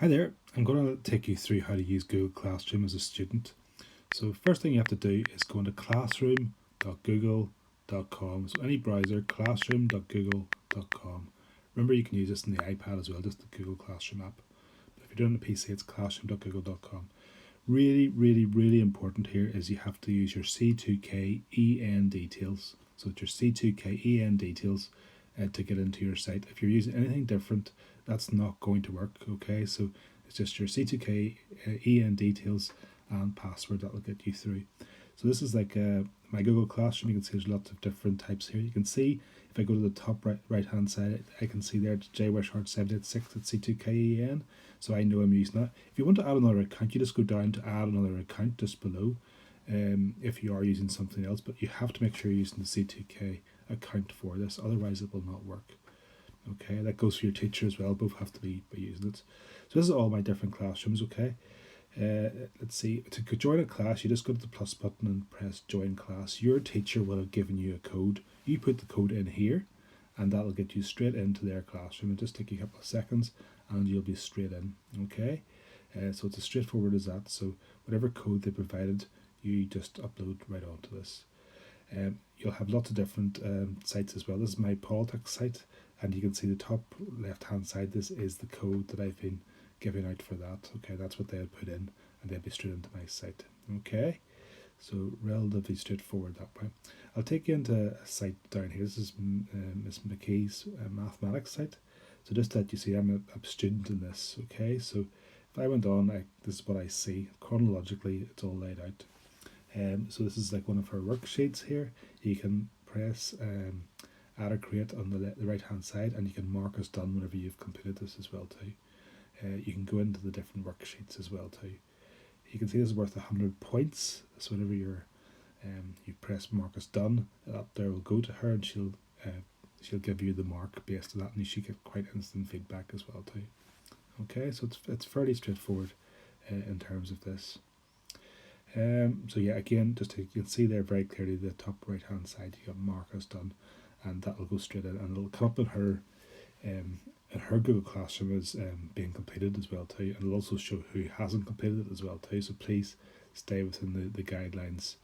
Hi there, I'm going to take you through how to use Google Classroom as a student. So first thing you have to do is go into classroom.google.com. So any browser, classroom.google.com. Remember you can use this on the iPad as well, just the Google Classroom app. But if you're doing it on the PC, it's classroom.google.com. Really important here is you have to use your C2K EN details. So it's your C2K EN details to get into your site. If you're using anything different, that's not going to work. Okay, so it's just your C2K EN details and password that will get you through. So this is like my Google Classroom. You can see there's lots of different types here. You can see if I go to the top right hand side, I can see there jwishart786 at C2KEN. So I know I'm using that. If you want to add another account, you just go down to add another account just below. If you are using something else, but you have to make sure you're using the C2K account for this, otherwise it will not work. Okay, that goes for your teacher as well. Both have to be using it. So this is all my different classrooms. Okay. Let's see, to join a class, you just go to the plus button and press join class. Your teacher will have given you a code. You put the code in here and that'll get you straight into their classroom. It'll just take you a couple of seconds and you'll be straight in. Okay, so it's as straightforward as that. So whatever code they provided, you just upload right onto this. You'll have lots of different sites as well. This is my politics site, and you can see the top left hand side. This is the code that I've been giving out for that. Okay, that's what they'll put in and they'll be straight into my site. Okay, so relatively straightforward that way. I'll take you into a site down here. This is Miss McKee's mathematics site. So just that you see I'm a student in this. Okay, so if I went on, this is what I see chronologically. It's all laid out. So this is like one of her worksheets here. You can press add or create on the right hand side, and you can mark as done whenever you've completed this as well too. You can go into the different worksheets as well too. You can see this is worth 100 points. So whenever you press mark as done, up there will go to her, and she'll give you the mark based on that, and you should get quite instant feedback as well too. Okay, so it's fairly straightforward in terms of this. So yeah, again, you can see there very clearly the top right hand side, you got mark as done, and that will go straight in, and it'll come up in her Google Classroom as being completed as well too, and it'll also show who hasn't completed it as well too. So please stay within the guidelines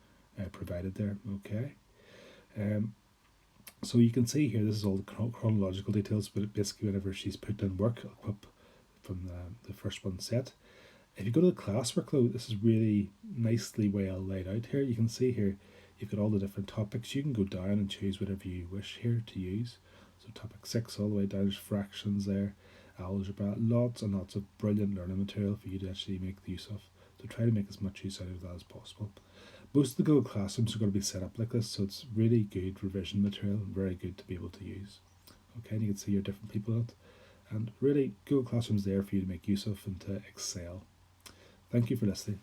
provided there. Okay. So you can see here, this is all the chronological details, but basically whenever she's put in work, it'll come up from the first one set. If you go to the class workload, this is really nicely well laid out here. You can see here you've got all the different topics. You can go down and choose whatever you wish here to use. So topic 6 all the way down, there's fractions there, algebra, lots and lots of brilliant learning material for you to actually make use of. So try to make as much use out of that as possible. Most of the Google Classrooms are going to be set up like this, so it's really good revision material and very good to be able to use. Okay, and you can see your different people in it. And really, Google Classroom's there for you to make use of and to excel. Thank you for listening.